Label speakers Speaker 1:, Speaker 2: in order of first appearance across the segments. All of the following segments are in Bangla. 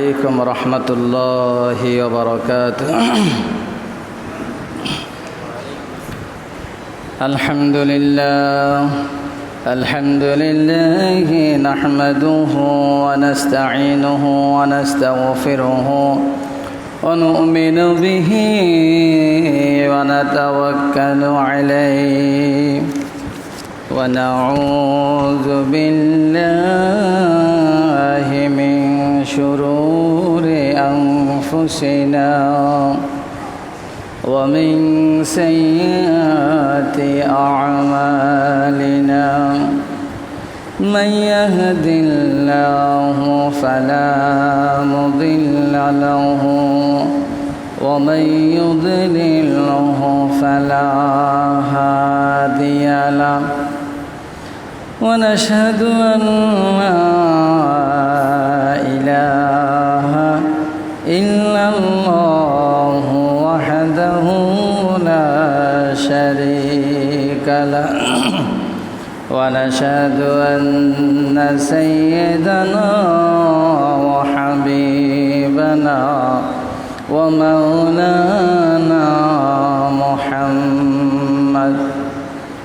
Speaker 1: عليكم ورحمة الله وبركاته الحمد لله نحمده ونستعينه ونستغفره ونؤمن به ونتوكل عليه ونعوذ بالله من شرور أنفسنا ومن سيئات أعمالنا من يهد الله فلا مضل له ومن يضلله فلا هادي له ونشهد أن لا إله إلا الله وحده لا شريك له ونشهد أن سيدنا وحبيبنا ومولانا محمد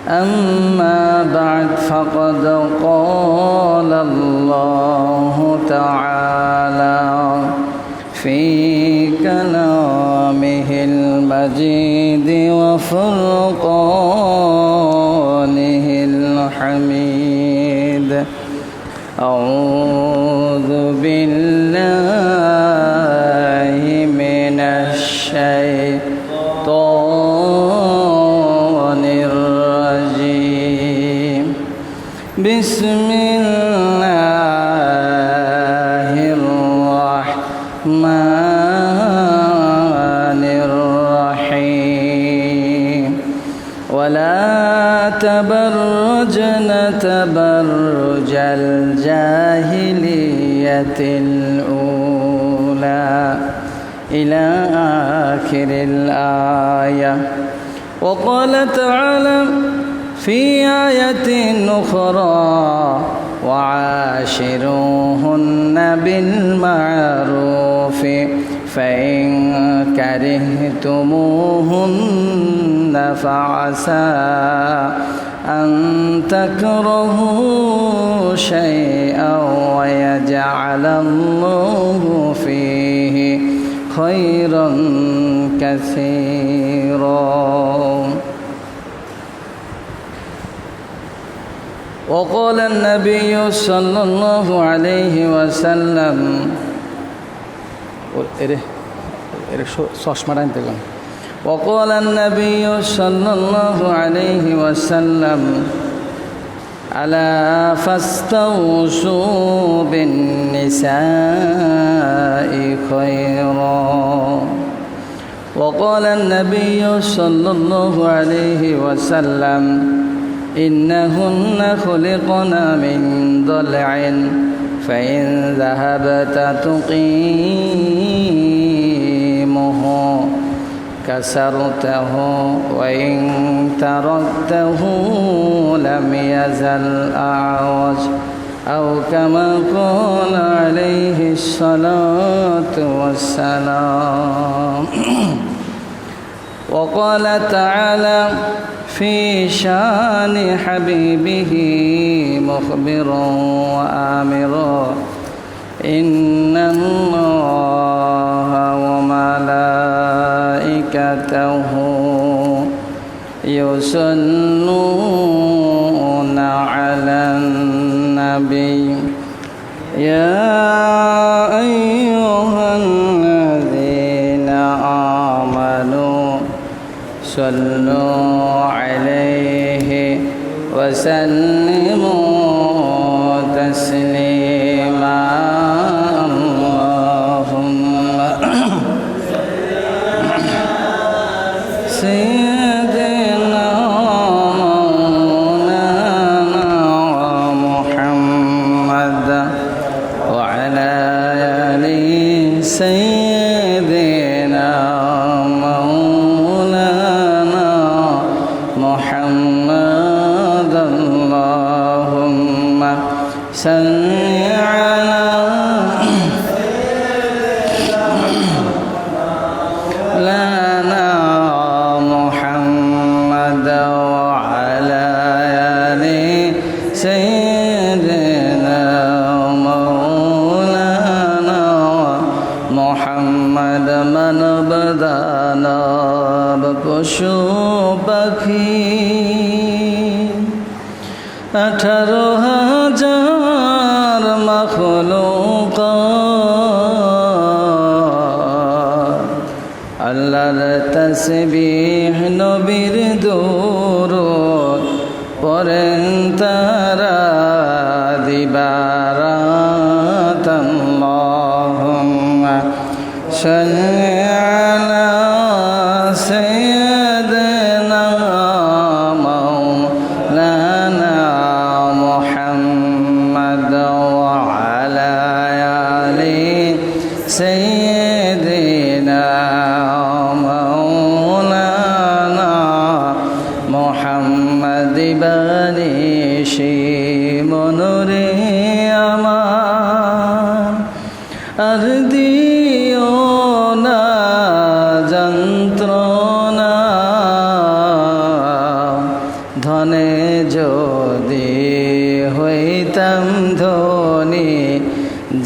Speaker 1: أما بعد فقد قال الله تعالى في كلامه المجيد وفرقانه الحميد أعوذ بالله من الشيطان الرجيم بسم الله الرحمن الرحيم ولا تبرجن تبرج الجاهلية الأولى إلى آخر الآية. وقال تعالى في آية أخرى وعاشروهن بالمعروف فإن كرهتموهن فعسى أن تكرهوا شيئا ويجعل الله فيه خيرا كثيرا. وقال النبي صلى الله عليه وسلم وقال النبي صلى الله عليه وسلم ألا فاستوصوا بالنساء خيرا. وقال النبي صلى الله عليه وسلم إنهن خلقن من ضلع فإن ذهبت تقيمه كسرته وإن تركته لم يزل أعوج أو كما قال عليه الصلاة والسلام. وقال تعالى في شان حبيبه مخبرا وآمرا إن الله وملائكته يصلون على النبي يا أيها الذين آمنوا صلوا عليه وسلموا تسليما. اللهم سيدنا مولانا محمد وعلى آل سيدنا مولانا محمد. اللهم صل على পশু পাখি 18,000 মাখলুকাত আল্লাহর তাসবিহ নবীর দুরূদ পড়েন তারা দিবারাত আল্লাহুম্মা সাল্লি আলা সাইয়্যিদিনা মাওলানা মুহাম্মদ ওয়া আলা আলি সাইয়্যিদিনা মাওলানা মুহাম্মদ বানিশি মনরে আমার আর দিও না যন্ত্রণা ধনে যদি হইতাম ধনী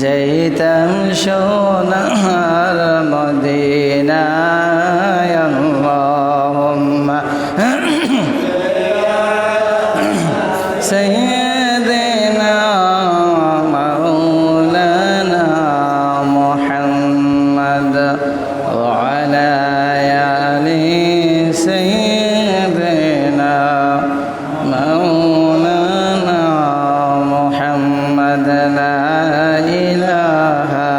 Speaker 1: যাইতাম সোনার মদিনায় আল্লাহুম্মা সাইয়্যিদিনা মাওলানা মুহাম্মদ ওয়া আলা আলি সাইয়্যিদিনা মাওলানা মুহাম্মদ লা ইলাহা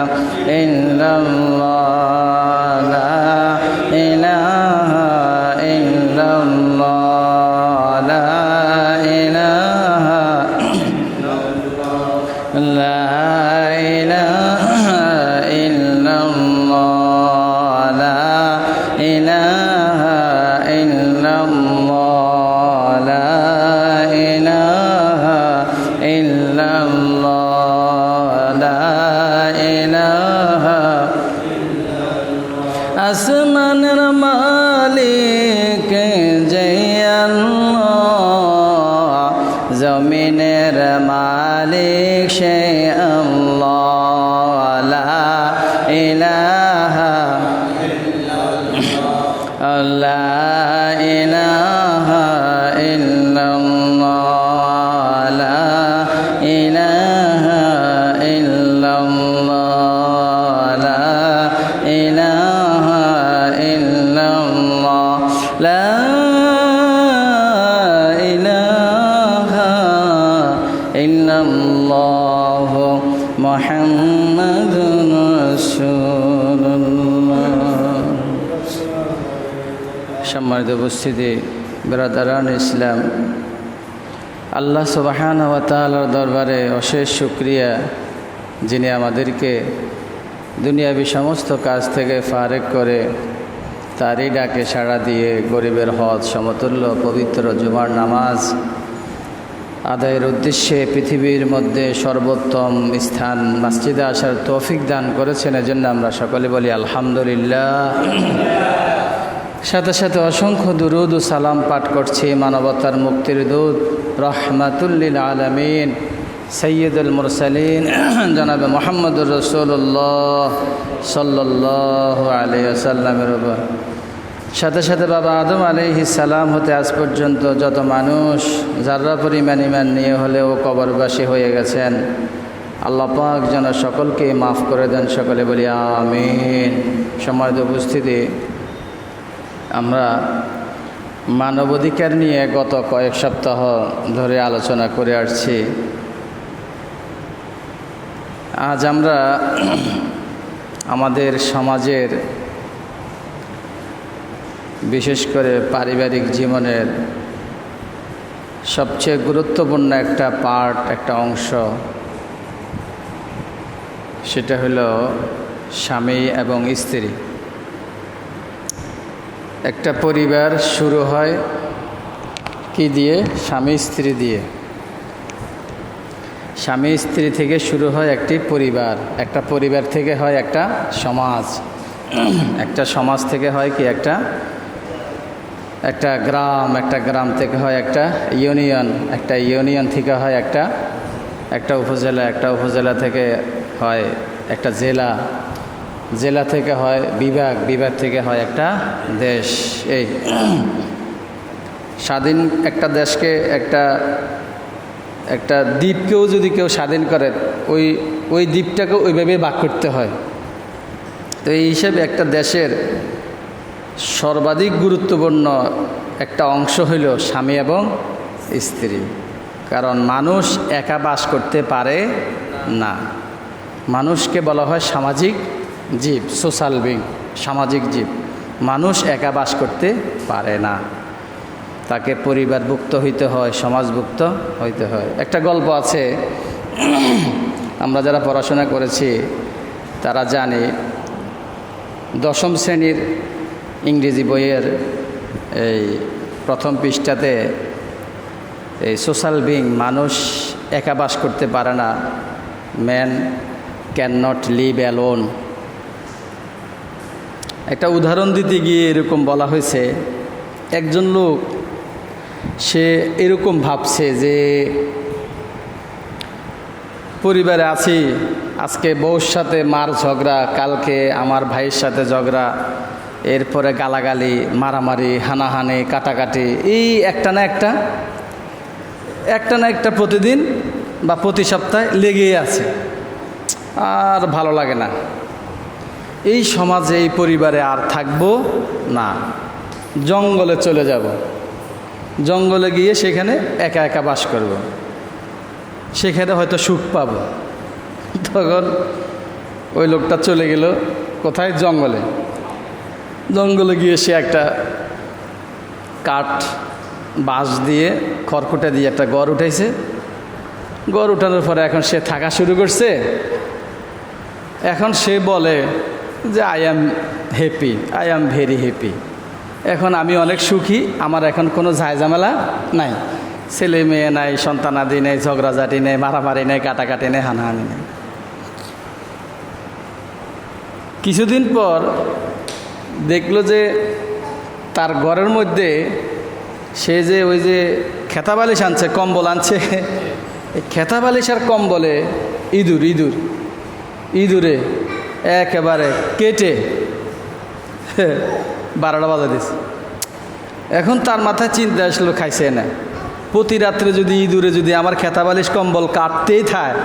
Speaker 1: ইল্লাল্লাহ লা ইলাহা ইল্লাল্লাহ লা ইলাহা লা ইলাহা ইল্লাল্লাহ লা ইলাহা ইল্লাল্লাহ লা ইলাহা ইল্লাল্লাহ লা ইলাহা আসমানের মালিক যে আল্লাহ জমিনের মালিক সে আল্লাহ লা ইলাহা লা ইলাহা ইল্লাল্লাহ লা ইলাহা ইল্লাল্লাহ লা ইলাহা ইল্লাল্লাহ লা ইলাহা ইল্লাল্লাহ মুহাম্মাদুর রাসূলুল্লাহ। সম্মানিত উপস্থিতি, বিরাদারান ইসলাম, আল্লাহ সুবহানাহু ওয়া তাআলার দরবারে অশেষ শুকরিয়া, যিনি আমাদেরকে দুনিয়াবি সমস্ত কাজ থেকে ফারেক করে তারই ডাকে সাড়া দিয়ে গরিবের হজ সমতুল্য পবিত্র জুমার নামাজ আদায়ের উদ্দেশ্যে পৃথিবীর মধ্যে সর্বোত্তম স্থান মসজিদে আসার তৌফিক দান করেছেন। এজন্য আমরা সকলে বলি আলহামদুলিল্লাহ। সাথে সাথে অসংখ্য দুরুদ ও সালাম পাঠ করছি মানবতার মুক্তির দূত রাহমাতুল লিল আলামিন সৈয়দুল মুরসালিন জনাবে মুহাম্মদুর রাসূলুল্লাহ সাল্লাল্লাহু আলাইহি ওয়াসাল্লামের উপর। সাথে সাথে বাবা আদম আলাইহিস সালাম হতে আজ পর্যন্ত যত মানুষ যারা পরিমাণ ঈমান নিয়ে হলেও কবরবাসী হয়ে গেছেন, আল্লাহ পাক যেন সকলকে মাফ করে দেন, সকলে বলি আমিন। সম্মানিত উপস্থিতি, আমরা মানবাধিকার নিয়ে গত কয়েক সপ্তাহ ধরে আলোচনা করে আসছি। আজ আমরা আমাদের সমাজের, বিশেষ করে পারিবারিক জীবনের সবচেয়ে গুরুত্বপূর্ণ একটা পার্ট, একটা অংশ, সেটা হলো স্বামী এবং স্ত্রী। একটা পরিবার শুরু হয় কি দিয়ে? স্বামী স্ত্রী দিয়ে। স্বামী স্ত্রী থেকে শুরু হয় একটি পরিবার, একটা পরিবার থেকে হয় একটা সমাজ, একটা সমাজ থেকে হয় কি একটা গ্রাম, একটা গ্রাম থেকে হয় একটা ইউনিয়ন, একটা ইউনিয়ন থেকে হয় একটা উপজেলা, একটা উপজেলা থেকে হয় একটা জেলা, জেলা থেকে হয় বিভাগ, বিভাগ থেকে হয় একটা দেশ। এই স্বাধীন একটা দেশকে একটা একটা দ্বীপকেও যদি কেউ স্বাধীন করে ওই দ্বীপটাকে ওইভাবে ভাগ করতে হয়। তো এই হিসেবে একটা দেশের সর্বাধিক গুরুত্বপূর্ণ একটা অংশ হইল স্বামী এবং স্ত্রী। কারণ মানুষ একা বাস করতে পারে না। মানুষকে বলা হয় সামাজিক জীব, সোশ্যাল বিং, সামাজিক জীব। মানুষ একা বাস করতে পারে না, তাকে পরিবারভুক্ত হইতে হয়, সমাজভুক্ত হইতে হয়। একটা গল্প আছে, আমরা যারা পড়াশোনা করেছি তারা জানি, 10ম শ্রেণীর ইংরেজি বইয়ের এই প্রথম পৃষ্ঠাতে এই সোশ্যাল বিং, মানুষ একা বাস করতে পারে না, man can not live alone. একটা উদাহরণ দিতে গিয়ে এরকম বলা হয়েছে, একজন লোক সে এরকম ভাবছে যে পরিবারে আছি, আজকে বউর সাথে মার ঝগড়া, কালকে আমার ভাইয়ের সাথে ঝগড়া, এরপরে গালাগালি, মারামারি, হানাহানি, কাটাকাটি, এই একটা না একটা প্রতিদিন বা প্রতি সপ্তাহে লেগেই আছে। আর ভালো লাগে না, এই সমাজে এই পরিবারে আর থাকবো না, জঙ্গলে চলে যাব, জঙ্গলে গিয়ে সেখানে একা একা বাস করব, সেখানে হয়তো সুখ পাব। তখন ওই লোকটা চলে গেল কোথায়? জঙ্গলে। জঙ্গলে গিয়ে সে একটা কাঠ, বাঁশ দিয়ে, খড়কুটা দিয়ে একটা ঘর উঠাইছে। ঘর উঠানোর পরে এখন সে থাকা শুরু করছে। এখন সে বলে যে I am happy, I am very happy. এখন আমি অনেক সুখী, আমার এখন কোনো ঝামেলা নাই, ছেলে মেয়ে নাই, সন্তানাদি নেই, ঝগড়াঝাটি নেই, মারামারি নেই, কাটাকাটি নেই, হানাহানি নেই। কিছুদিন পর দেখলো যে তার ঘরের মধ্যে সে যে ওই যে খেতা বালিশ আনছে, কম্বল আনছে, এই খেতা বালিশ আর কম্বলে ইঁদুরে একেবারে কেটে 12টা বাজা দিছে। এখন তার মাথায় চিন্তা আসলো, খাইছে না, প্রতি রাত্রে যদি ইঁদুরে যদি আমার খেতা বালিশ কম্বল কাটতেই থাকে,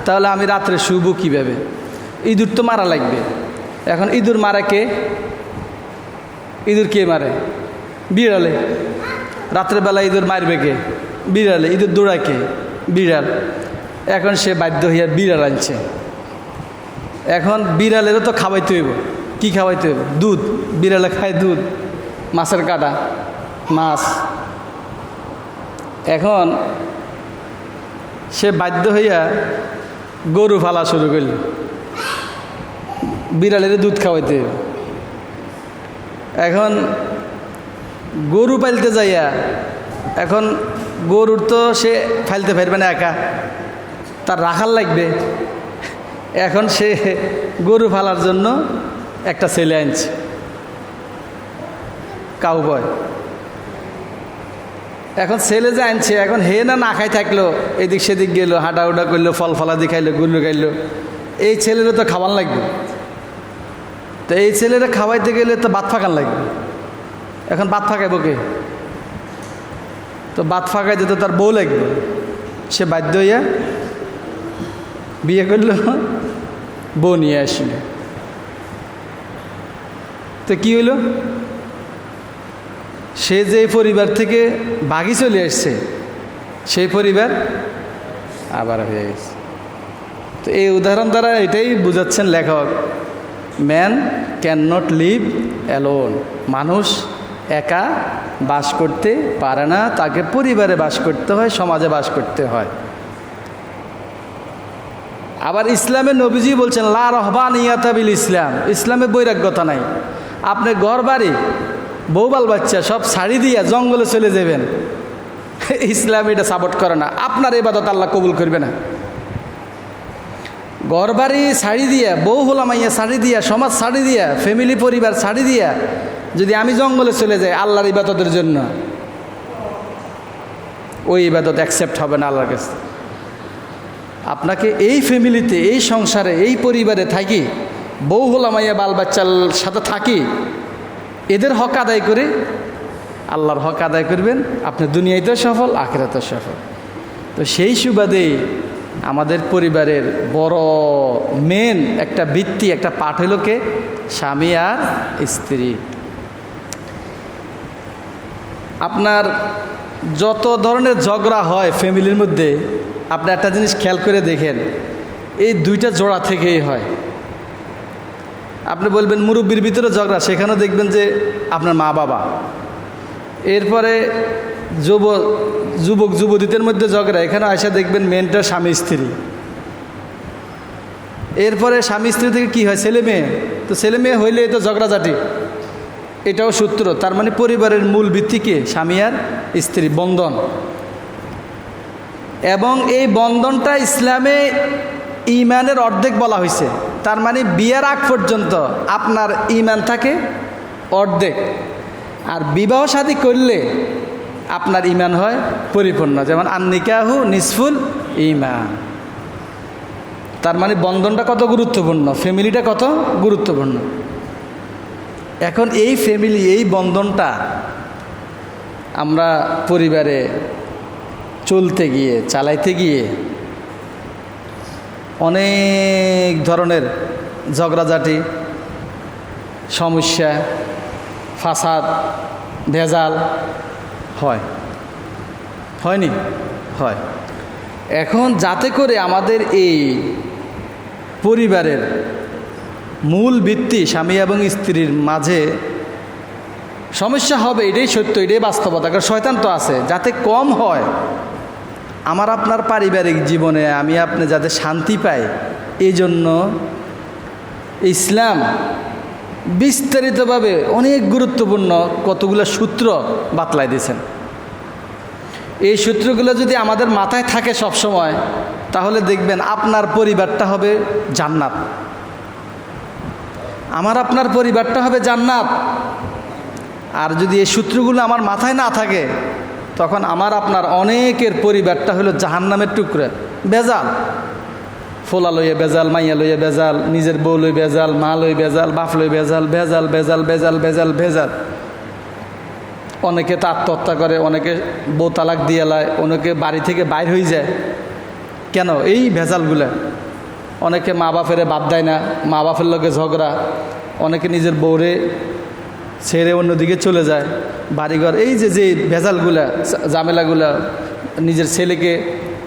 Speaker 1: তাহলে আমি রাত্রে শুবো কীভাবে? ইঁদুর তো মারা লাগবে। এখন ইঁদুর মারে কে? ইঁদুর কে মারে? বিড়ালে। রাত্রেবেলা ইঁদুর মারবে কে? বিড়ালে। ইঁদুর দৌড়ায় কে? বিড়াল। এখন সে বাধ্য হইয়া বিড়াল আনছে। এখন বিড়ালেরও তো খাওয়াইতে হইব। কি খাওয়াইতে হইব? দুধ। বিড়ালে খায় দুধ, মাছের কাঁটা, মাছ। এখন সে বাধ্য হইয়া গরু ফালা শুরু করল, বিড়ালের দুধ খাওয়াইতে হইব। এখন গরু পালতে যাইয়া, এখন গরুর তো সে ফাইলতে পারবে না একা, তার রাখাল লাগবে। এখন সে গরু ফালার জন্য একটা ছেলে আনছে, কাউবয়। এখন ছেলে যে আনছে, এখন হে না খাই থাকলো, এদিক সেদিক গেল, হাঁটাউটা করলো, ফল ফলাদি খাইলো, গুল্লু খাইলো, এই ছেলেরও তো খাওয়ান লাগবে। তো এই ছেলেরা খাওয়াইতে গেলে তো ভাত ফাঁকান লাগবে। এখন ভাত ফাঁকাইব কে? তো ভাত ফাঁকাইতে তো তার বউ লাগবে। সে বাধ্য হইয়া বিয়ে করল, বউ নিয়ে আসল। তো কি হইল? সে যে পরিবার থেকে ভাগি চলে আসছে, সেই পরিবার আবার হয়ে গেছে। তো এই উদাহরণ দ্বারা এটাই বুঝাচ্ছেন লেখক, man can not live alone. মানুষ একা বাস করতে পারে না, তাকে পরিবারে বাস করতে হয়, সমাজে বাস করতে হয়। আবার ইসলামে নবীজি বলছেন লা রহবানিয়াতা বিল ইসলাম, ইসলামে বৈরাগ্যতা নাই। আপনি ঘর বাড়ি, বউ বাল বাচ্চা সব ছাড়ি দিয়া জঙ্গলে চলে যাবেন, ইসলাম এটা সাপোর্ট করে না। আপনার ইবাদত আল্লাহ কবুল করবে না। ঘর বাড়ি ছাড়ি দিয়া, বউ হোলামাইয়া ছাড়ি দিয়া, সমাজ ছাড়ি দিয়া, ফ্যামিলি পরিবার ছাড়ি দিয়া যদি আমি জঙ্গলে চলে যাই আল্লাহর ইবাদতের জন্য, ওই ইবাদত অ্যাকসেপ্ট হবে না আল্লাহর কাছে। আপনাকে এই ফ্যামিলিতে, এই সংসারে, এই পরিবারে থাকি বউ হোলামাইয়া বাল বাচ্চার সাথে থাকি, এদের হক আদায় করে আল্লাহর হক আদায় করবেন, আপনি দুনিয়াতেও সফল, আখিরাতেও সফল। তো সেই সুবাদে আমাদের পরিবারের বড় মেন একটা ভিত্তি, একটা পাঠ হলো কে? স্বামী আর স্ত্রী। আপনার যত ধরনের ঝগড়া হয় ফ্যামিলির মধ্যে, আপনি একটা জিনিস খেয়াল করে দেখেন, এই দুইটা জোড়া থেকেই হয়। আপনি বলবেন মুরব্বির ভিতরে ঝগড়া, সেখানেও দেখবেন যে আপনার মা বাবা। এরপরে যুবক যুবতীদের মধ্যে ঝগড়া, এখানে আসা দেখবেন মেনটা স্বামী স্ত্রী। এরপরে স্বামী স্ত্রী থেকে কি হয়? ছেলে মেয়ে। তো ছেলে মেয়ে হইলে তো ঝগড়াঝাটি, এটাও সূত্র। তার মানে পরিবারের মূল ভিত্তিকে স্বামী আর স্ত্রী বন্ধন, এবং এই বন্ধনটা ইসলামে ঈমানের অর্ধেক বলা হয়েছে। তার মানে বিয়ের আগ পর্যন্ত আপনার ঈমান থাকে অর্ধেক, আর বিবাহ শাদী করলে আপনার ঈমান হয় পরিপূর্ণ। যেমন আন-নিকাহু নিসফুল ঈমান। তার মানে বন্ধনটা কত গুরুত্বপূর্ণ, ফ্যামিলিটা কত গুরুত্বপূর্ণ। এখন এই ফ্যামিলি, এই বন্ধনটা আমরা পরিবারে চলতে গিয়ে, চালাইতে গিয়ে অনেক ধরনের ঝগড়াঝাটি, সমস্যা, ফাসাদ, ভেজাল হয়নি? হয়। এখন যাতে করে আমাদের এই পরিবারের মূল ভিত্তি স্বামী এবং স্ত্রীর মাঝে সমস্যা হবে, এটাই সত্য, এটাই বাস্তবতা, কারণ শয়তান তো আছে, যাতে কম হয় আমার আপনার পারিবারিক জীবনে, আমি আপনি যাতে শান্তি পাই, এই জন্য ইসলাম বিস্তারিতভাবে অনেক গুরুত্বপূর্ণ কতগুলো সূত্র বাতলাই দিয়েছেন। এই সূত্রগুলো যদি আমাদের মাথায় থাকে সব সময়, তাহলে দেখবেন আপনার পরিবারটা হবে জান্নাত, আমার আপনার পরিবারটা হবে জান্নাত। আর যদি এই সূত্রগুলো আমার মাথায় না থাকে, তখন আমার আপনার অনেকের পরিবারটা হলো জাহান্নামের টুকরা, বেজাল। ফোলা লইয়ে বেজাল, মাইয়া লইয়ে বেজাল, নিজের বউ লই বেজাল, মা লই বেজাল, বাপ লই বেজাল, বেজাল বেজাল বেজাল বেজাল বেজাল। অনেকে তো আত্মহত্যা করে, অনেকে বউ তালাক দিয়ে লায়, অনেকে বাড়ি থেকে বাইর হয়ে যায়। কেন? এই ভেজালগুলা। অনেকে মা বাপেরে বাদ দেয় না, মা বাপের লোকে ঝগড়া, অনেকে নিজের বউরে ছেড়ে অন্যদিকে চলে যায়, বাড়িঘর, এই যে ভেজালগুলা, ঝামেলাগুলা, নিজের ছেলেকে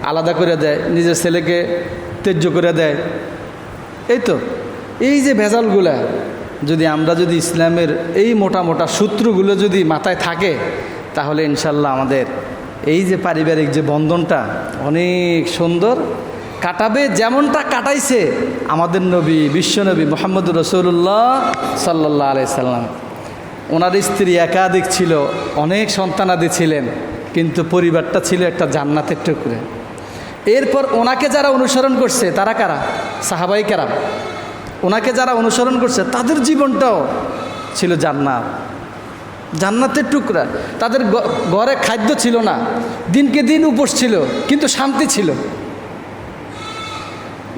Speaker 1: আলাদা করে দেয়, নিজের ছেলেকে ত্যায্য করে দেয়। এই যে ভেজালগুলা, আমরা যদি ইসলামের এই মোটা মোটা সূত্রগুলো যদি মাথায় থাকে, তাহলে ইনশাল্লাহ আমাদের এই যে পারিবারিক যে বন্ধনটা অনেক সুন্দর কাটাবে, যেমনটা কাটাইছে আমাদের নবী, বিশ্বনবী মুহাম্মদুর রাসূলুল্লাহ সাল্লাল্লাহু আলাইহি সাল্লাম। ওনার স্ত্রী একাধিক ছিল, অনেক সন্তানাদি ছিলেন, কিন্তু পরিবারটা ছিল একটা জান্নাতের টুকরে। এরপর ওনাকে যারা অনুসরণ করছে তারা কারা? সাহাবাই কেরাম। ওনাকে যারা অনুসরণ করছে তাদের জীবনটাও ছিল জান্নাতের টুকরা। তাদের ঘরে খাদ্য ছিল না, দিনকে দিন উপোস ছিল, কিন্তু শান্তি ছিল।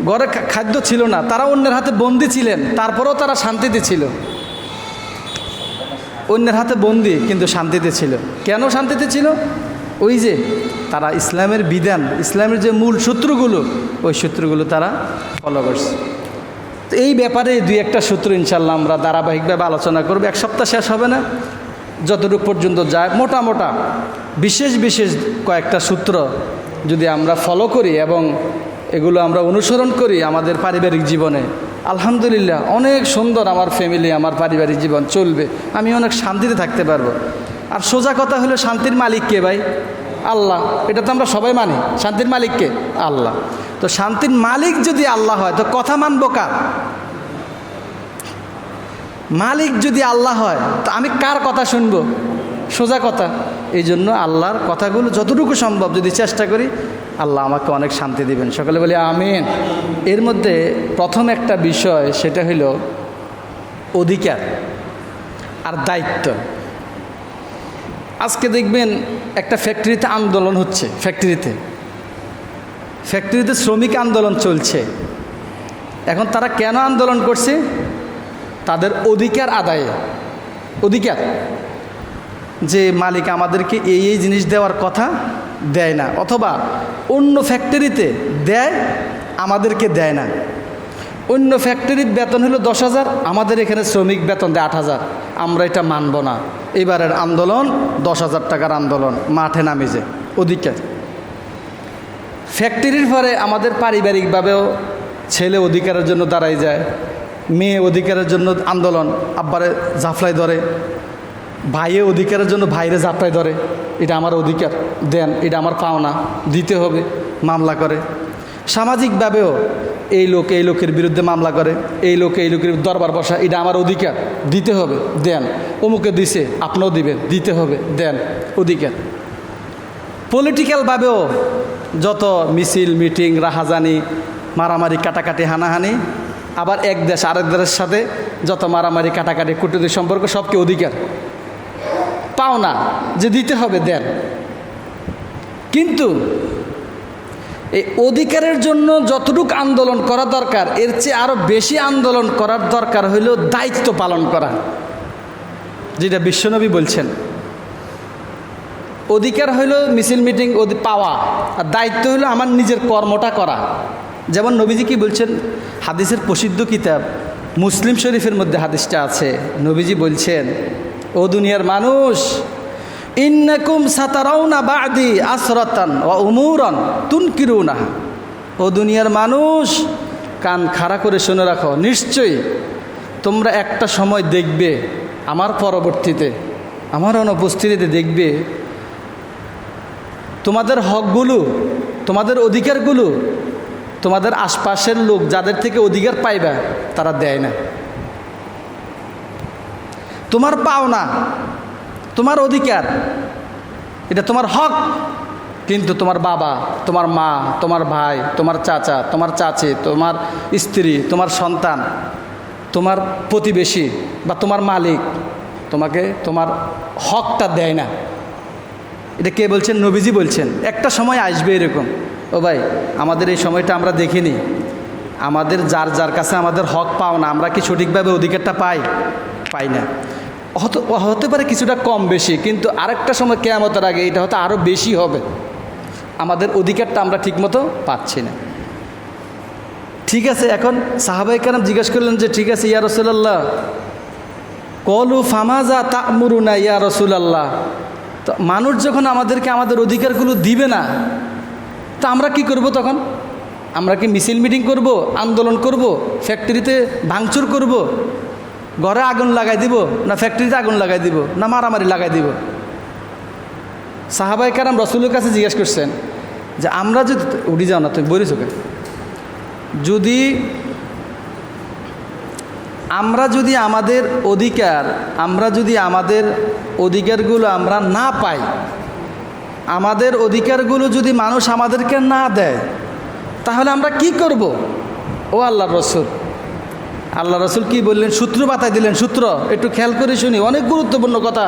Speaker 1: ঘরে খাদ্য ছিল না, তারা অন্যের হাতে বন্দী ছিলেন, তারপরেও তারা শান্তিতে ছিল। অন্যের হাতে বন্দী কিন্তু শান্তিতে ছিল। কেন শান্তিতে ছিল? ওই যে তারা ইসলামের বিধান, ইসলামের যে মূল সূত্রগুলো, ওই সূত্রগুলো তারা ফলো করছে। তো এই ব্যাপারে দুই একটা সূত্র ইনশাল্লাহ আমরা ধারাবাহিকভাবে আলোচনা করব। এক সপ্তাহ শেষ হবে না, যতটুকু পর্যন্ত যায় মোটা বিশেষ কয়েকটা সূত্র যদি আমরা ফলো করি এবং এগুলো আমরা অনুসরণ করি আমাদের পারিবারিক জীবনে, আলহামদুলিল্লাহ অনেক সুন্দর আমার ফ্যামিলি, আমার পারিবারিক জীবন চলবে, আমি অনেক শান্তিতে থাকতে পারবো। আর সোজা কথা হলো, শান্তির মালিক কে ভাই? আল্লাহ। এটা তো আমরা সবাই মানি, শান্তির মালিক কে? আল্লাহ। তো শান্তির মালিক যদি আল্লাহ হয়, তো কথা মানবো কার? মালিক যদি আল্লাহ হয়, তো আমি কার কথা শুনবো? সোজা কথা। এই জন্য আল্লাহর কথাগুলো যতটুকু সম্ভব যদি চেষ্টা করি, আল্লাহ আমাকে অনেক শান্তি দিবেন। সকলে বলি আমিন। এর মধ্যে প্রথম একটা বিষয়, সেটা হলো অধিকার আর দায়িত্ব। আজকে দেখবেন একটা ফ্যাক্টরিতে আন্দোলন হচ্ছে, ফ্যাক্টরিতে শ্রমিক আন্দোলন চলছে। এখন তারা কেন আন্দোলন করছে? তাদের অধিকার আদায়ে, অধিকার যে মালিক আমাদেরকে এই জিনিস দেওয়ার কথা দেয় না, অথবা অন্য ফ্যাক্টরিতে দেয় আমাদেরকে দেয় না। অন্য ফ্যাক্টরির বেতন হলো 10,000, আমাদের এখানে শ্রমিক বেতন দেয় 8,000। আমরা এটা মানব না। এবারের আন্দোলন 10,000 টাকার আন্দোলন, মাঠে নামে যে অধিকার। ফ্যাক্টরির পরে আমাদের পারিবারিকভাবেও ছেলে অধিকারের জন্য দাঁড়াই যায়, মেয়ে অধিকারের জন্য আন্দোলন, আব্বারে জাফলাই ধরে, ভাইয়ে অধিকারের জন্য ভাইরে জাফলাই ধরে, এটা আমার অধিকার দেন, এটা আমার পাওনা, দিতে হবে, মামলা করে। সামাজিকভাবেও এই লোক এই লোকের বিরুদ্ধে মামলা করে, এই লোক এই লোকের দরবার বসা, এটা আমার অধিকার, দিতে হবে, দেন। অমুকে দিছে, আপনিও দিবেন, দিতে হবে, দেন, অধিকার। পলিটিক্যালভাবেও যত মিছিল মিটিং রাহাজানি মারামারি কাটাকাটি হানাহানি, আবার এক দেশ আরেক দেশের সাথে যত মারামারি কাটাকাটি কূটনৈতিক সম্পর্ক, সবকে অধিকার পাওনা যে দিতে হবে, দেন। কিন্তু এই অধিকারের জন্য যতটুকু আন্দোলন করা দরকার, এর চেয়ে আরও বেশি আন্দোলন করার দরকার হইল দায়িত্ব পালন করা, যেটা বিশ্বনবী বলছেন। অধিকার হইল মিছিল মিটিং পাওয়া, আর দায়িত্ব হইল আমার নিজের কর্মটা করা। যেমন নবীজি কি বলছেন, হাদিসের প্রসিদ্ধ কিতাব মুসলিম শরীফের মধ্যে হাদিসটা আছে। নবীজি বলছেন, ও দুনিয়ার মানুষ, ইন্নাকুম সাতারাউনা বাদি আসরাতান ওয়া উমুরান তুনকিরুনা। ও দুনিয়ার মানুষ, কান খাড়া করে শুনে রাখো, নিশ্চয়ই তোমরা একটা সময় দেখবে, আমার পরবর্তীতে, আমার অনুপস্থিতিতে দেখবে, তোমাদের হকগুলো, তোমাদের অধিকারগুলো তোমাদের আশপাশের লোক যাদের থেকে অধিকার পাইবা তারা দেয় না। তোমার পাওনা, তোমার অধিকার, এটা তোমার হক, কিন্তু তোমার বাবা, তোমার মা, তোমার ভাই, তোমার চাচা, তোমার চাচি, তোমার স্ত্রী, তোমার সন্তান, তোমার প্রতিবেশী বা তোমার মালিক তোমাকে তোমার হকটা দেয় না। এটা কে বলছেন? নবীজি বলছেন। একটা সময় আসবে এরকম। ও ভাই, আমাদের এই সময়টা আমরা দেখিনি, আমাদের যার যার কাছে আমাদের হক পাও না, আমরা কি সঠিকভাবে অধিকারটা পাই না। হতে পারে কিছুটা কম বেশি, কিন্তু আরেকটা সময় কিয়ামতের আগে এটা হয়তো আরও বেশি হবে, আমাদের অধিকারটা আমরা ঠিকমতো পাচ্ছি না। ঠিক আছে, এখন সাহাবায়ে কেরাম জিজ্ঞেস করলেন যে ঠিক আছে ইয়া রাসূলুল্লাহ, কলু ফামাজা তা'মুরুনা ইয়া রাসূলুল্লাহ, তো মানুষ যখন আমাদেরকে আমাদের অধিকারগুলো দিবে না, তা আমরা কি করব তখন? আমরা কি মিছিল মিটিং করব, আন্দোলন করব, ফ্যাক্টরিতে ভাঙচুর করব, ঘরে আগুন লাগাই দিব, না ফ্যাক্টরিতে আগুন লাগাই দিব, না মারামারি লাগাই দিব? সাহাবায়ে কেরাম রাসূলের কাছে জিজ্ঞেস করছেন যে আমরা যদি, উঠি যাও না তুমি, বলিস ওকে, আমরা যদি আমাদের অধিকারগুলো আমরা না পাই, আমাদের অধিকারগুলো যদি মানুষ আমাদেরকে না দেয়, তাহলে আমরা কি করব? ও আল্লাহর রসুল, আল্লাহ রসুল কি বললেন? সূত্র বাতায় দিলেন। সূত্র একটু খেয়াল করে শুনি, অনেক গুরুত্বপূর্ণ কথা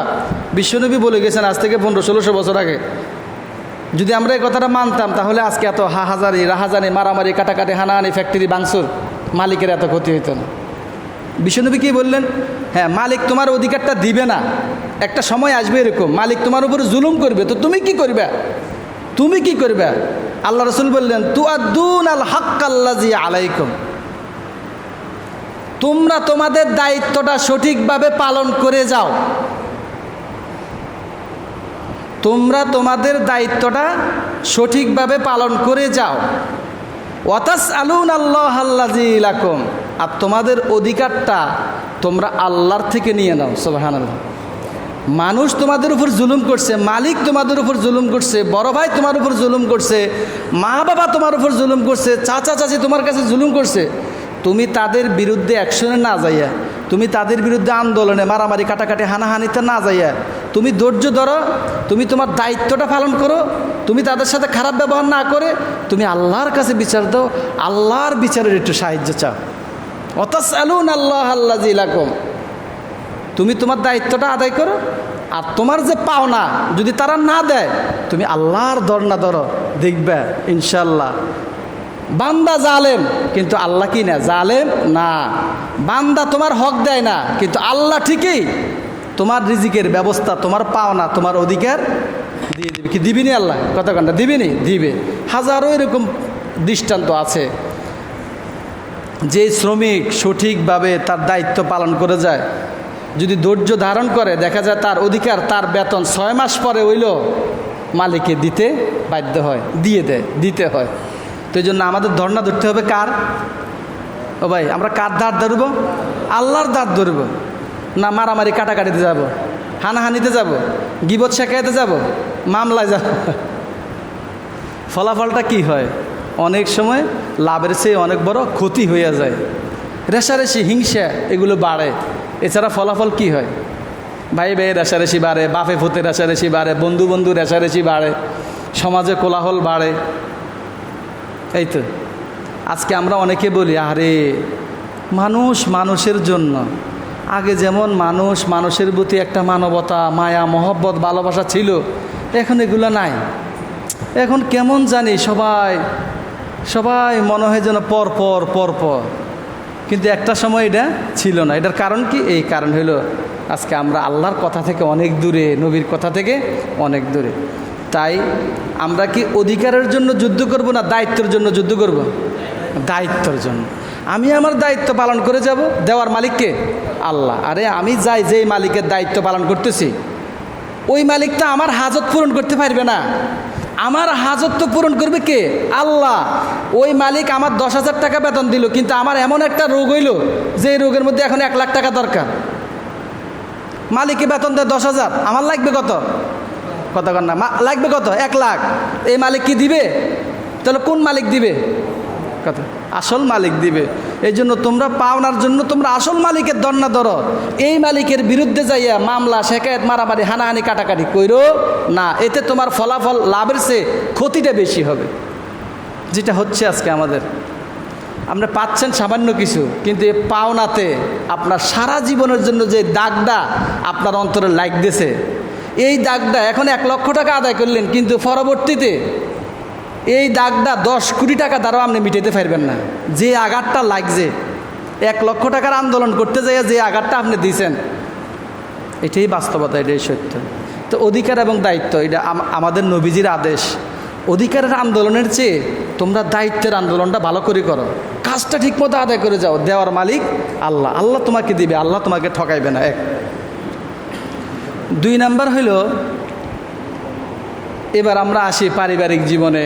Speaker 1: বিশ্বনবী বলে গেছেন আজ থেকে 1500-1600 বছর আগে। যদি আমরা এই কথাটা মানতাম, তাহলে আজকে এত রাহাজানি মারামারি কাটাকাটি হানাহানি ফ্যাক্টরি ভাঙচুর, মালিকের এত ক্ষতি হইত না। বিশ্বনবী কি বললেন? হ্যাঁ, মালিক তোমার অধিকারটা দিবে না, একটা সময় আসবে এরকম, মালিক তোমার উপরে জুলুম করবে, তো তুমি কি করবে? আল্লাহ রসুল বললেন, তুআদ্দুনাল হাক্কাল্লাযী আলাইকুম, তোমরা তোমাদের দায়িত্বটা সঠিকভাবে পালন করে যাও। তোমরা তোমাদের দায়িত্বটা সঠিকভাবে পালন করে যাও। ওয়াতাসআলুনাল্লাহাল্লাযী লাকুম, আর তোমাদের অধিকারটা তোমরা আল্লাহর থেকে নিয়ে নাও। সুবহানাল্লাহ। মানুষ তোমাদের উপর জুলুম করছে, মালিক তোমাদের উপর জুলুম করছে, বড় ভাই তোমার উপর জুলুম করছে, মা বাবা তোমার উপর জুলুম করছে, চাচা চাচি তোমার কাছে জুলুম করছে, তুমি তাদের বিরুদ্ধে অ্যাকশনে না যাইয়া, তুমি তাদের বিরুদ্ধে আন্দোলনে মারামারি কাটাকাটি হানাহানিতে না যাইয়া, তুমি ধৈর্য ধরো, তুমি তোমার দায়িত্বটা পালন করো, তুমি তাদের সাথে খারাপ ব্যবহার না করে তুমি আল্লাহর কাছে বিচার দাও, আল্লাহর বিচারের একটু সাহায্য চাও। ওয়াতাসআলুনাল্লাহাল্লাযী লাকুম, তুমি তোমার দায়িত্বটা আদায় করো, আর তোমার যে পাওনা যদি তারা না দেয়, তুমি আল্লাহর ধরনা ধরো, দেখবে ইনশাল্লাহ বান্দা জালেম, কিন্তু আল্লাহ কি না জালেম না। বান্দা তোমার হক দেয় না, কিন্তু আল্লাহ ঠিকই তোমার রিজিকের ব্যবস্থা, তোমার পাওনা, তোমার অধিকার দিয়ে দিবে। কি দিবিনি আল্লাহ? কথা কনটা দিবিনি? দিবে। হাজারো এরকম দৃষ্টান্ত আছে। যে শ্রমিক সঠিকভাবে তার দায়িত্ব পালন করে যায়, যদি ধৈর্য ধারণ করে, দেখা যায় তার অধিকার, তার বেতন 6 মাস পরে হইল মালিককে দিতে বাধ্য হয়, দিয়ে দেয়, দিতে হয়। তো এই জন্য আমাদের ধর্ণা ধরতে হবে কার? ও ভাই, আমরা কার ধার ধরব? আল্লাহর ধার ধরব। না মারামারি কাটাকাটিতে যাব, হানাহানিতে যাব, গিবত শেখাইতে যাব, মামলায় যাব। ফলাফলটা কি হয়? অনেক সময় লাভের চেয়ে অনেক বড় ক্ষতি হইয়া যায়। রেশারেশি, হিংসা এগুলো বাড়ে। এছাড়া ফলাফল কি হয়? ভাই ভাই রেশারেশি বাড়ে, বাপে ফুতে রেশারেশি বাড়ে, বন্ধু বন্ধু রেশারেশি বাড়ে, সমাজে কোলাহল বাড়ে। এই তো আজকে আমরা অনেকে বলি, আরে মানুষ মানুষের জন্য। আগে যেমন মানুষ মানুষের প্রতি একটা মানবতা, মায়া, মহব্বত, ভালোবাসা ছিল, এখন এগুলো নাই। এখন কেমন জানি সবাই সবাই মনে হয় যেন পর। কিন্তু একটা সময় এটা ছিল না। এটার কারণ কি? এই কারণ হলো আজকে আমরা আল্লাহর কথা থেকে অনেক দূরে, নবীর কথা থেকে অনেক দূরে। তাই আমরা কি অধিকারের জন্য যুদ্ধ করব না দায়িত্বের জন্য যুদ্ধ করব? দায়িত্বের জন্য। আমি আমার দায়িত্ব পালন করে যাব, দেওয়ার মালিককে আল্লাহ। আরে আমি যাই যেই মালিকের দায়িত্ব পালন করতেছি, ওই মালিকটা আমার হাজত পূরণ করতে পারবে না। আমার হাজত তো পূরণ করবে কে? আল্লাহ। ওই মালিক আমার 10,000 টাকা বেতন দিল, কিন্তু আমার এমন একটা রোগ হইল যে রোগের মধ্যে এখন 1 লাখ টাকা দরকার। মালিককে বেতন দেয় 10,000, আমার লাগবে কত? কত না লাগবে কত? 1 লাখ। এই মালিক কি দিবে? তাহলে কোন মালিক দিবে? কত? আসল মালিক দিবে। এই জন্য তোমরা পাওনার জন্য তোমরা আসল মালিকের দন্না ধরো। এই মালিকের বিরুদ্ধে যাইয়া মামলা, শেকায়েত, মারামারি, হানাহানি, কাটাকাটি কইরো না। এতে তোমার ফলাফল লাভের চেয়ে ক্ষতিটা বেশি হবে, যেটা হচ্ছে আজকে আমাদের। আপনি পাচ্ছেন সামান্য কিছু, কিন্তু এই পাওনাতে আপনার সারা জীবনের জন্য যে দাগটা আপনার অন্তরে লাগতেছে, এই দাগটা এখন 1 লক্ষ টাকা আদায় করলেন, কিন্তু পরবর্তীতে এই দাগটা 10 কোটি টাকা দ্বারাও আপনি মিটাইতে পারবেন না। যে আঘাতটা লাগছে, 1 লক্ষ টাকার আন্দোলন করতে যাইয়া যে আঘাতটা আপনি দিয়েছেন, এটাই বাস্তবতা, এটাই সত্য। তো অধিকার এবং দায়িত্ব, এটা আমাদের নবীজির আদেশ। অধিকারের আন্দোলনের চেয়ে তোমরা দায়িত্বের আন্দোলনটা ভালো করে করো, কাজটা ঠিকমতো আদায় করে যাও। দেওয়ার মালিক আল্লাহ, আল্লাহ তোমাকে দিবে, আল্লাহ তোমাকে ঠকাইবে না। 1 2 নাম্বার হইল, এবার আমরা আসি পারিবারিক জীবনে।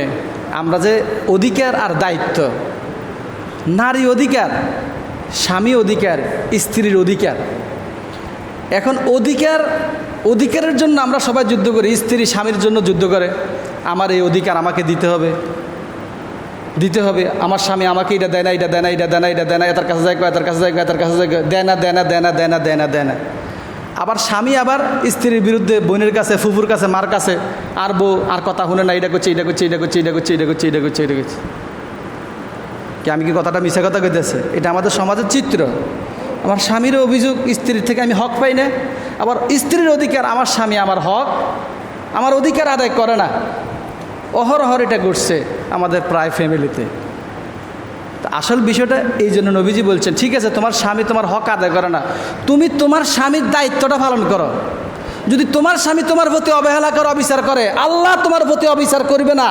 Speaker 1: আমরা যে অধিকার আর দায়িত্ব, নারী অধিকার, স্বামী অধিকার, স্ত্রীর অধিকার। এখন অধিকারের জন্য আমরা সবাই যুদ্ধ করি। স্ত্রী স্বামীর জন্য যুদ্ধ করে, আমার এই অধিকার আমাকে দিতে হবে। আমার স্বামী আমাকে এটা দেয় না, এটা দেয় না, এটা দেয় না, এটা দেয় না, এটার কাছে যায়, এটার কাছে যায়, এটার কাছে যায়, দেয় না। আবার স্বামী আবার স্ত্রীর বিরুদ্ধে বোনের কাছে, ফুফুর কাছে, মার কাছে, আর বউ আর কথা শুনে না, এটা করছে, কি আমি কি কথাটা মিছা কথা কইতেছে? এটা আমাদের সমাজের চিত্র। আমার স্বামীরও অভিযোগ, স্ত্রীর থেকে আমি হক পাই না। আবার স্ত্রীর অধিকার, আমার স্বামী আমার হক, আমার অধিকার আদায় করে না। অহরহর এটা ঘটছে আমাদের প্রায় ফ্যামিলিতে। আসল বিষয়টা এই জন্য নবীজি বলছেন, ঠিক আছে তোমার স্বামী তোমার হক আদায় করে না, তুমি তোমার স্বামীর দায়িত্বটা পালন করো। যদি তোমার স্বামী তোমার প্রতি অবহেলা করে, অবিচার করে, আল্লাহ তোমার প্রতি অবিচার করবে না।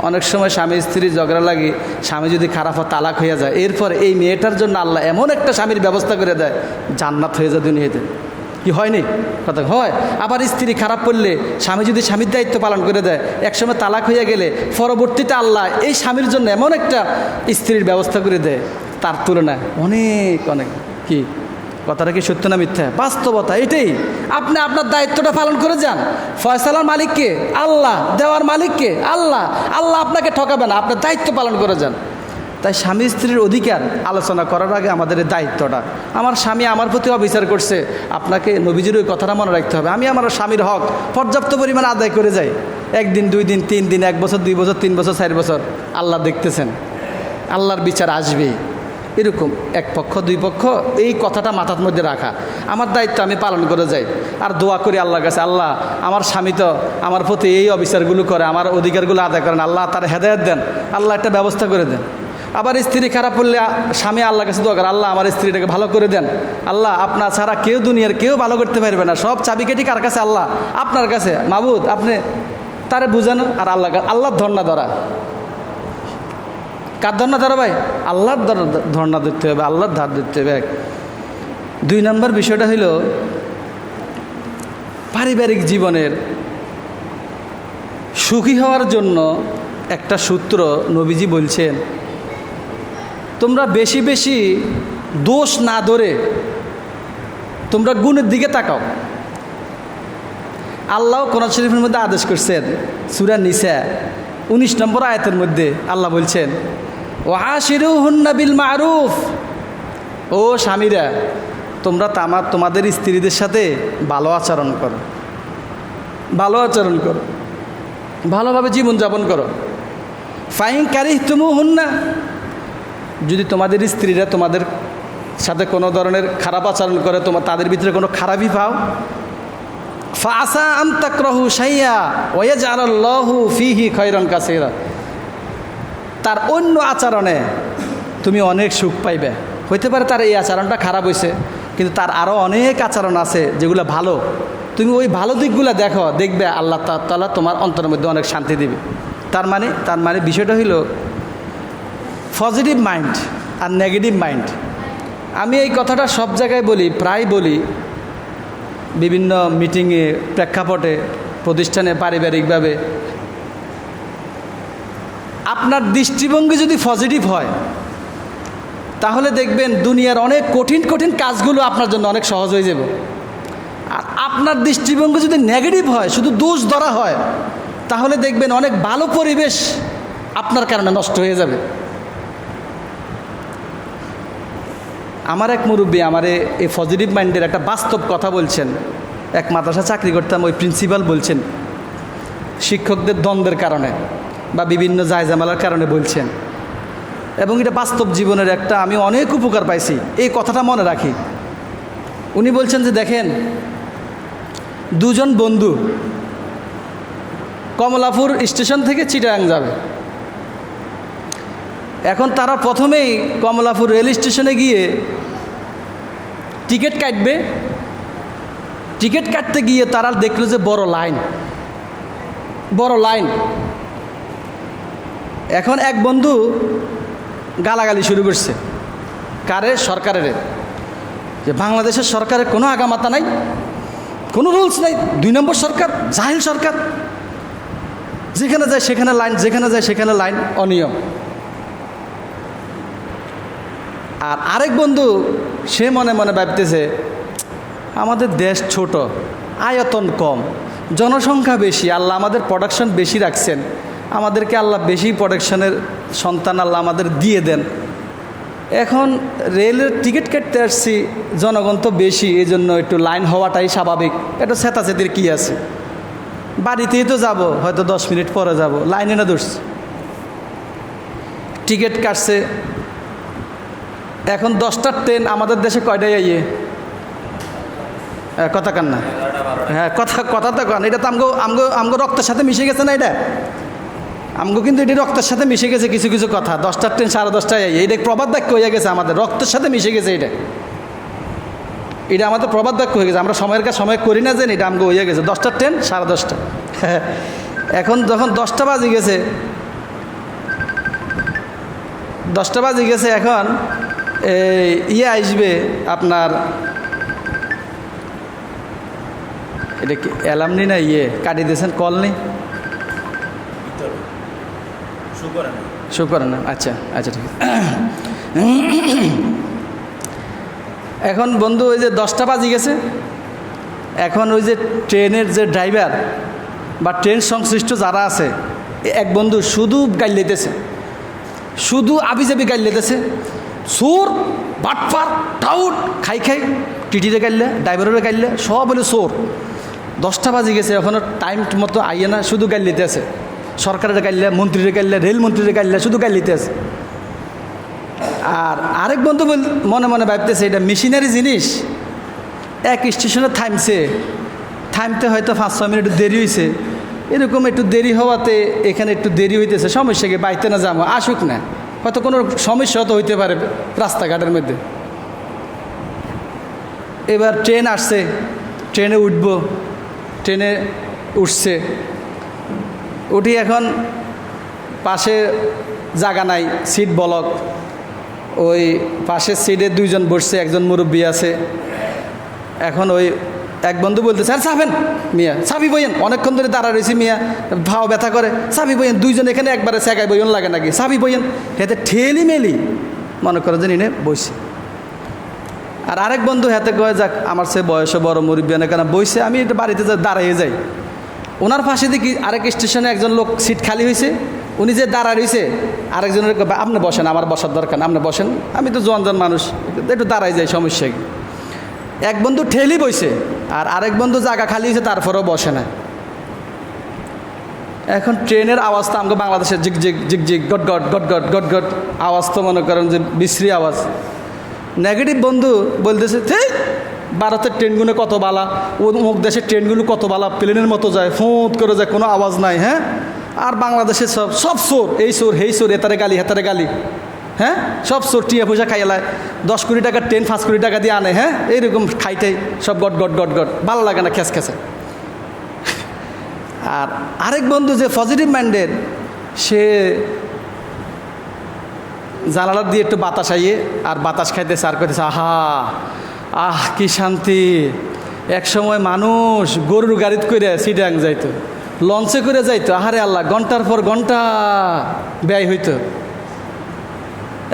Speaker 1: অনেক সময় স্বামী স্ত্রী ঝগড়া লাগে, স্বামী যদি খারাপ হয়, তালাক হয়ে যায়, এরপর এই মেয়েটার জন্য আল্লাহ এমন একটা স্বামীর ব্যবস্থা করে দেয়, জান্নাত হয়ে যায় দুনিয়াতে। কি হয়নি? কথা হয়। আবার স্ত্রী খারাপ করলে, স্বামী যদি স্বামীর দায়িত্ব পালন করে দেয়, একসময় তালাক হয়ে গেলে পরবর্তীতে আল্লাহ এই স্বামীর জন্য এমন একটা স্ত্রীর ব্যবস্থা করে দেয়, তার তুলনায় অনেক কি। কথাটা কি সত্য না মিথ্যা? বাস্তবতা এটাই। আপনি আপনার দায়িত্বটা পালন করে যান। ফয়সালার মালিককে আল্লাহ, দেওয়ার মালিককে আল্লাহ। আল্লাহ আপনাকে ঠকাবে না, আপনার দায়িত্ব পালন করে যান। তাই স্বামী স্ত্রীর অধিকার আলোচনা করার আগে আমাদের এই দায়িত্বটা, আমার স্বামী আমার প্রতি অবিচার করছে, আপনাকে নবীজির ওই কথাটা মনে রাখতে হবে। আমি আমার স্বামীর হক পর্যাপ্ত পরিমাণে আদায় করে যাই। 1 দিন 2 দিন 3 দিন, 1 বছর 2 বছর 3 বছর 4 বছর, আল্লাহ দেখতেছেন, আল্লাহর বিচার আসবে। এরকম এক পক্ষ দুই পক্ষ এই কথাটা মাথার মধ্যে রাখা। আমার দায়িত্ব আমি পালন করে যাই, আর দোয়া করি আল্লাহর কাছে, আল্লাহ আমার স্বামী তো আমার প্রতি এই অবিচারগুলো করে, আমার অধিকারগুলো আদায় করেন, আল্লাহ তার হেদায়েত দেন, আল্লাহ একটা ব্যবস্থা করে দেন। আবার স্ত্রী খারাপ করলে স্বামী আল্লাহর কাছে দোয়া করে, আল্লাহ আমার স্ত্রীটাকে ভালো করে দেন, আল্লাহ আপনার ছাড়া কেউ দুনিয়ার কেউ ভালো করতে পারবে না, সব চাবিকাঠি কার কাছে? আল্লাহ আপনার কাছে, মাবুদ আপনি তারে বুঝানো। আর আল্লাহর ধর্ণা ধরা। কার ধর্ণা ধরা ভাই? আল্লাহর ধর্ণা ধরতে হবে, আল্লাহর ধার ধরতে হবে। 2 নম্বর বিষয়টা হইল পারিবারিক জীবনের সুখী হওয়ার জন্য একটা সূত্র নবীজি বলছেন, তোমরা বেশি বেশি দোষ না ধরে তোমরা গুণের দিকে তাকাও। আল্লাহ কোরআন শরীফের মধ্যে আদেশ করছেন, সূরা নিসা 19 নম্বর আয়াতের মধ্যে আল্লাহ বলছেন, ওয়াশিরুহুন্না বিল মারুফ, ও স্বামীরা তোমরা তোমাদের স্ত্রীদের সাথে ভালো আচরণ করো, ভালো আচরণ করো, ভালোভাবে জীবনযাপন করো। ফাইন কারিহতুমুহুন্না, যদি তোমাদের স্ত্রীরা তোমাদের সাথে কোনো ধরনের খারাপ আচরণ করে, তাদের ভিতরে কোনো খারাপই পাও, ফাআসা আন তাকরাহু শাইআ ওয়া ইয়াজআলাল্লাহু ফীহি খায়রান কাসীরা, তার অন্য আচরণে তুমি অনেক সুখ পাইবে। হইতে পারে তার এই আচরণটা খারাপ হয়েছে, কিন্তু তার আরও অনেক আচরণ আছে যেগুলো ভালো, তুমি ওই ভালো দিকগুলো দেখো, দেখবে আল্লাহ তাআলা তোমার অন্তরের মধ্যে অনেক শান্তি দিবে। তার মানে বিষয়টা হইল পজিটিভ মাইন্ড আর নেগেটিভ মাইন্ড। আমি এই কথাটা সব জায়গায় বলি, প্রায় বলি, বিভিন্ন মিটিংয়ে, প্রেক্ষাপটে, প্রতিষ্ঠানে, পারিবারিকভাবে। আপনার দৃষ্টিভঙ্গি যদি পজিটিভ হয় তাহলে দেখবেন দুনিয়ার অনেক কঠিন কঠিন কাজগুলো আপনার জন্য অনেক সহজ হয়ে যাবে। আর আপনার দৃষ্টিভঙ্গি যদি নেগেটিভ হয়, শুধু দোষ ধরা হয়, তাহলে দেখবেন অনেক ভালো পরিবেশ আপনার কারণে নষ্ট হয়ে যাবে। আমার এক মুরব্বী আমারে এই পজিটিভ মাইন্ডের একটা বাস্তব কথা বলছেন। এক মাদ্রাসা চাকরি করতাম, ওই প্রিন্সিপাল বলছেন, শিক্ষকদের দ্বন্দ্বের কারণে বা বিভিন্ন জায়জামালার কারণে বলছেন, এবং এটা বাস্তব জীবনের একটা আমি অনেক উপকার পাইছি, এই কথাটা মনে রাখি। উনি বলছেন যে দেখেন, 2 জন বন্ধু কমলাপুর স্টেশন থেকে চিটাগাং যাবে। এখন তারা প্রথমেই কমলাপুর রেল স্টেশনে গিয়ে টিকিট কাটবে। টিকিট কাটতে গিয়ে তারা দেখলো যে বড় লাইন। এখন এক বন্ধু গালাগালি শুরু করছে, কারে? সরকারের, যে বাংলাদেশের সরকারের কোনো আগামাতা নাই, কোনো রুলস নাই, 2 নম্বর সরকার, জাহিল সরকার, যেখানে যায় সেখানে লাইন, যেখানে যায় সেখানে লাইন, অনিয়ম। আর আরেক বন্ধু সে মনে মনে ভাবতেছে, আমাদের দেশ ছোট, আয়তন কম, জনসংখ্যা বেশি, আল্লাহ আমাদের প্রোডাকশন বেশি রাখছেন, আমাদেরকে আল্লাহ বেশি প্রোডাকশনের সন্তান আল্লাহ আমাদের দিয়ে দেন। এখন রেলের টিকিট কাটতে আসছি, জনগণ তো বেশি, এই জন্য একটু লাইন হওয়াটাই স্বাভাবিক, এটা চেতাচেতির কী আছে, বাড়িতেই তো যাব, হয়তো 10 মিনিট পরে যাব, লাইনে না ধরছি। টিকিট কাটছে। এখন 10টার ট্রেন, আমাদের দেশে কয়টায় কথা কান না? হ্যাঁ, কথা তো কান, এটা তো আমগো রক্তের সাথে মিশে গেছে না, এটা আমগো কিন্তু এটি রক্তের সাথে মিশে গেছে কিছু কিছু কথা। 10টার ট্রেন 10:30টায় এইটা প্রবাদ বাক্য হয়ে গেছে, আমাদের রক্তের সাথে মিশে গেছে। এটা আমাদের প্রবাদ বাক্য হয়ে গেছে, আমরা সময়ের কাজ সময় করি না, যেন এটা আমগো হয়ে গেছে। 10টার ট্রেন 10:30। এখন যখন 10টা বাজে গেছে, 10টা বাজে গেছে, এখন আসবে আপনার, এটা কি অ্যালামনি না কাটি দিয়েছেন, কল নেই, শো করে না, আচ্ছা ঠিক আছে। এখন বন্ধু ওই যে 10টা বাজে গেছে, এখন ওই যে ট্রেনের যে ড্রাইভার বা ট্রেন সংশ্লিষ্ট যারা আছে, এক বন্ধু শুধু গাইল লেতেছে, শুধু আবিজাবি গাইল লেতেছে, সোর বাটপার টাউট খাই টিটিরে গাইলে, ড্রাইভারের গাইলে, সব বলে সোর। 10টা বাজে গেছে, এখনও টাইম মতো আইয়ে না, শুধু গাইল লিতে আছে, সরকারের গাইলে, মন্ত্রীরে গাইলে, রেলমন্ত্রীরে গাইলে, শুধু গাইল লিতে আছে। আর আরেক বন্ধু মনে মনে ভাবতেছে এটা মেশিনারি জিনিস, এক স্টেশনে থামতে হয়তো 5-6 মিনিট দেরি হয়েছে, এরকম একটু দেরি হওয়াতে এখানে একটু দেরি হইতেছে, সমস্যা কি, বাইতে না যাবো, আসুক না, হয়তো কোনো সমস্যা তো হইতে পারে রাস্তাঘাটের মধ্যে। এবার ট্রেন আসছে, ট্রেনে ট্রেনে উঠছে, উঠি এখন পাশে জায়গা নাই, সিট ব্লক, ওই পাশের সিটে 2 জন বসছে, একজন মুরব্বী আছে। এখন ওই এক বন্ধু বলতে স্যার চাবেন মিয়া, চাবি বইয়েন, অনেকক্ষণ ধরে দাঁড়া রয়েছি মিয়া, ভাও ব্যথা করে, চাবি বইয়েন, 2 জন এখানে একবারে চেকাই বইন লাগে নাকি, চাবি বইয়েন, হেতে ঠেলি মেলি মনে করে যে নিনে বইছে। আর আরেক বন্ধু হাতে কয়ে যাক আমার সে বয়সে বড় মুরব্বী কেন বইছে, আমি একটু বাড়িতে দাঁড়াইয়ে যাই। ওনার পাশে দেখি আরেক স্টেশনে একজন লোক সিট খালি হয়েছে, উনি যে দাঁড়া রয়েছে আরেকজনের আপনি বসেন, আমার বসার দরকার, আপনি বসেন, আমি তো জনজন মানুষ, একটু দাঁড়াই যাই, সমস্যা কি। এক বন্ধু ঠেলি বইছে আর আরেক বন্ধু জায়গা খালি হয়েছে, তারপরেও বসে না। এখন ট্রেনের আওয়াজ তো আমাকে বাংলাদেশের জিগজিগ জিগজিগ গট গট গট গট গট গট আওয়াজ, তো মনে করেন যে বিশ্রী আওয়াজ। নেগেটিভ বন্ধু বলতেছে ঠিক ভারতের ট্রেনগুলো কত বালা, অমুক দেশের ট্রেনগুলো কত বালা, প্লেনের মতো যায়, ফুঁত করে যায়, কোনো আওয়াজ নাই। হ্যাঁ, আর বাংলাদেশের সব চোর, এই চোর হেই চোর, এতারে গালি হেতারে গালি, হ্যাঁ, সব চোর টিয়া পয়সা খাইলায়, 10 কোটি টাকার ট্রেন 5 কোটি টাকা দিয়ে আনে, হ্যাঁ, এইরকম খাইটাই সব গট গট গট গট, ভালো লাগে না, খেস খেসে। আর আরেক বন্ধু যে পজিটিভ মাইন্ডের, সে জানালার দিয়ে একটু বাতাস আইয়ে আর বাতাস খাইতেছে আর করতেছে আহ কি শান্তি। এক সময় মানুষ গরুর গাড়িতে করে সিটাং যাইতো, লঞ্চে করে যাইতো, আহারে আল্লাহ, ঘন্টার পর ঘন্টা ব্যয় হইতো।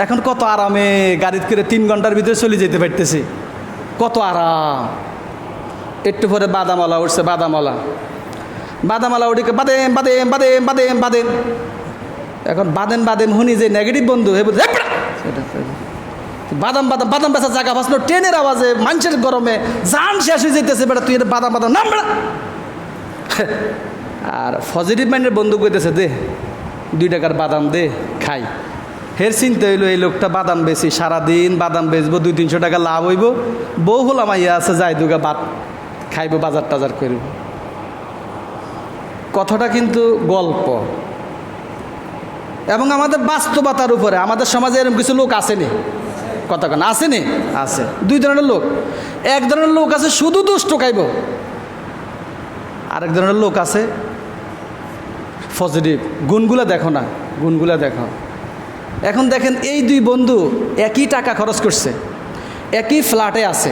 Speaker 1: এখন কত আরামে গাড়িতে করে 3 ঘন্টার ভিতরে চলে যেতে পারতেছি, কত আরাম। একটু পরে বাদামওয়ালা উঠছে, বাদামওয়ালা উঠে বাদেম বাদেম বাদেম বাদেম বাদেম। এখন বাদেম হুনি যে নেগেটিভ বন্ধু, হে বলছে বাদাম বাদাম বাদাম বেচা জায়গা বাঁচলো, ট্রেনের আওয়াজে, মানুষের গরমে জান শেষ হয়ে যেতেছে, বেটা তুই এটা বাদাম নাম বেড়া। আর পজিটিভ মাইন্ডের বন্ধু কইতেছে দে 2 টাকার বাদাম দে খাই। হের চিন্তা হইলো এই লোকটা বাদাম বেশি, সারাদিন বাদাম বেচবো, 200-300 টাকা লাভ হইব, বউ হলাম ইয়া আছে, যাই দুগা ভাত খাইবো, বাজার টাজার করব। কথাটা কিন্তু গল্প, এবং আমাদের বাস্তবতার উপরে। আমাদের সমাজে এরকম কিছু লোক আসেনি, কথা কেন আসেনি, আছে 2 ধরনের লোক। এক ধরনের লোক আছে শুধু দুষ্ট খাইব, আরেক ধরনের লোক আছে পজিটিভ। গুণগুলা দেখো না, গুণগুলা দেখো। এখন দেখেন এই 2 বন্ধু একই টাকা খরচ করছে, একই ফ্ল্যাটে আছে,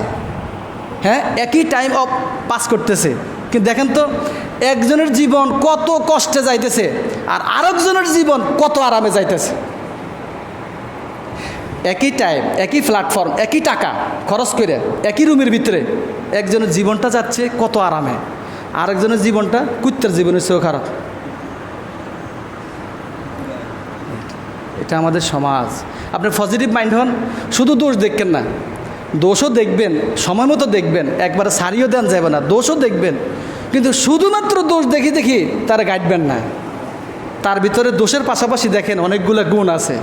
Speaker 1: হ্যাঁ, একই টাইম অফ পাস করতেছে, কিন্তু দেখেন তো একজনের জীবন কত কষ্টে যাইতেছে আর আরেকজনের জীবন কত আরামে যাইতেছে। একই টাইম, একই প্ল্যাটফর্ম, একই টাকা খরচ করে একই রুমের ভিতরে একজনের জীবনটা যাচ্ছে কত আরামে, আরেকজনের জীবনটা কুত্তার জীবনের চেয়েও খারাপ। এটা আমাদের সমাজ। আপনি পজিটিভ মাইন্ড হন, শুধু দোষ দেখবেন না, দোষও দেখবেন, সময় মতো দেখবেন, একবারে সারিও দেন যাবে না, দোষও দেখবেন, কিন্তু শুধুমাত্র দোষ দেখি তারা গাইডবেন না। তার ভিতরে দোষের পাশাপাশি দেখেন অনেকগুলো গুণ আছে।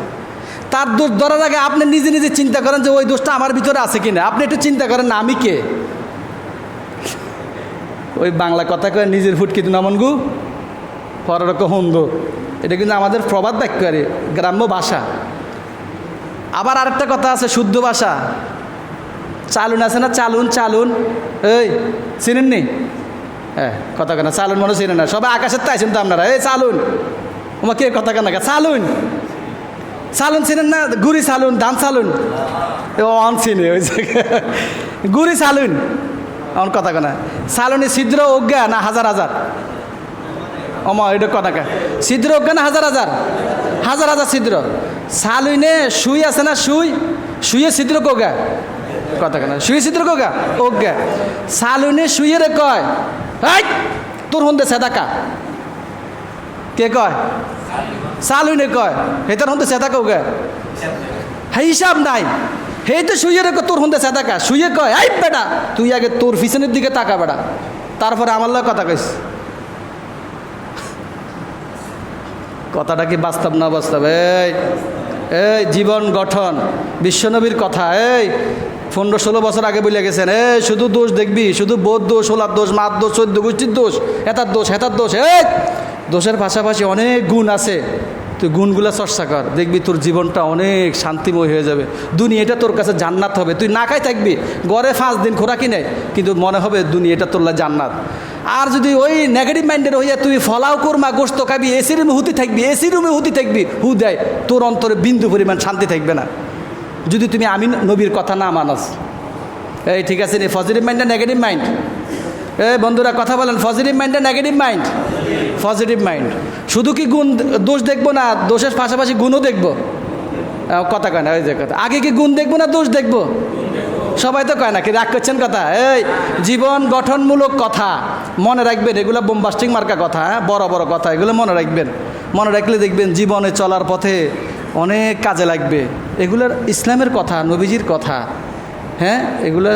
Speaker 1: তার দোষ ধরার আগে আপনি নিজে নিজে চিন্তা করেন যে ওই দোষটা আমার ভিতরে আছে কিনা। আপনি একটু চিন্তা করেন না, আমি কে। ওই বাংলা কথা কয়ে নিজের ফুট কিন্তু নামন গু পররক হন্দু, এটা কিন্তু আমাদের প্রবাদ বাক্য, আর গ্রাম্য ভাষা। আবার আরেকটা কথা আছে শুদ্ধ ভাষা, চালুন আছে না, চালুন চালুন, এই চিনেননি? হ্যাঁ, কথা কেনা চালুন মনে চিনে না, সবাই আকাশের তাইছেন তো আপনারা, এই চালুন, আমার কে কথা কেনা চালুন চালুন চিনেন না? গুড়ি চালুন, ধান চালুন, অন চিনে ওই গুড়ি চালুন, আমার কথা কেনা চালুনি ছিদ্র অজ্ঞা না হাজার হাজার, অমা এটা কথা কে ছিদ্র অজ্ঞা না হাজার হাজার, হাজার হাজার ছিদ্র। চালুইনে শুই আছে না, শুয়ে ছিদ্র কোগা, কথা কেনা শুয়ে ছিদ্র কোগা অজ্ঞা। চালুনে শুয়ে রে কয় এই তোর হন্দে সেদাকা, কে কয়? চালুনে কয় হেতার হন্দে সেদাকা ওগা, হিসাব নাই, হেই তো শুয়ে রে তোর হন্দে সেদাকা, শুয়ে কয় এই বেটা তুই আগে তোর পিছনের দিকে তাকা বেটা, তারপরে আমার লয় কথা কইস। কথাটা কি বাস্তব না বাস্তব? এই এই জীবন গঠন, বিশ্বনবীর কথা। এই 15-16 বছর আগে বলে গেছেন, শুধু দোষ দেখবি, শুধু বোধ দোষ, ওলার দোষ, মার দোষ, 14 গোষ্ঠীর দোষ, হেতার দোষ, হেতার দোষ। দোষের পাশাপাশি অনেক গুণ আছে, তুই গুণগুলা চর্চা কর, দেখবি তোর জীবনটা অনেক শান্তিময় হয়ে যাবে। দুনিয়াটা তোর কাছে জান্নাত হবে। তুই না খাই থাকবি, গড়ে 5 দিন খোরাকি নেই, কিন্তু মনে হবে দুনিয়াটা তোর জান্নাত। আর যদি ওই নেগেটিভ মাইন্ডের হইয়া তুই ফলাও কোরমা গোস্ত খাবি, এসি রুমে হুতি থাকবি, এসি রুমে হুতি থাকবি, হু দেয়, তোর অন্তরে বিন্দু পরিমাণ শান্তি থাকবে না, যদি তুমি আমি নবীর কথা না মানস। এই ঠিক আছে নি, পজিটিভ মাইন্ড না নেগেটিভ মাইন্ড? বন্ধুরা কথা বলেন, পজিটিভ মাইন্ড না নেগেটিভ মাইন্ড? Positive mind. শুধু কি গুণ দোষ দেখবো না, দোষের পাশাপাশি গুণও দেখবো। কথা কয় না, ওই যে কথা, আগে কি গুণ দেখবো না দোষ দেখবো? সবাই তো কয় না, কি রাগ করছেন কথা? জীবন গঠনমূলক কথা মনে রাখবেন, এগুলো বোমবাস্টিং মার্কা কথা, বড় বড় কথা, এগুলো মনে রাখবেন। মনে রাখলে দেখবেন জীবনে চলার পথে অনেক কাজে লাগবে। এগুলোর ইসলামের কথা, নবীজির কথা, এগুলো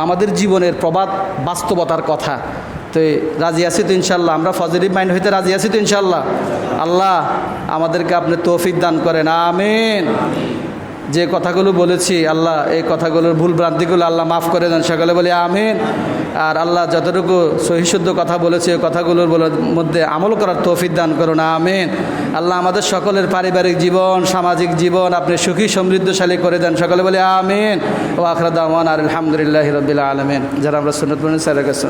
Speaker 1: আমাদের জীবনের প্রবাদ বাস্তবতার কথা। তো রাজি আছি তো ইনশাল্লাহ? আমরা পজিটিভ মাইন্ড হইতে রাজি আছি তো ইনশাল্লাহ? আল্লাহ আমাদেরকে আপনি তৌফিক দান করেন, আমিন। যে কথাগুলো বলেছি আল্লাহ, এই কথাগুলোর ভুল ভ্রান্তিগুলো আল্লাহ মাফ করে দেন, সকলে বলি আমিন। আর আল্লাহ যতটুকু সহিশুদ্ধ কথা বলেছে ওই কথাগুলোর মধ্যে আমল করার তৌফিক দান করুন, আমিন। আল্লাহ আমাদের সকলের পারিবারিক জীবন, সামাজিক জীবন আপনি সুখী সমৃদ্ধশালী করে দেন, সকলে বলি আমিন। ও আখরা দাওয়ান আর আলহামদুলিল্লাহি রাব্বিল আলামিন। যারা আমরা সুন্নাত পড়েন স্যারের কাছে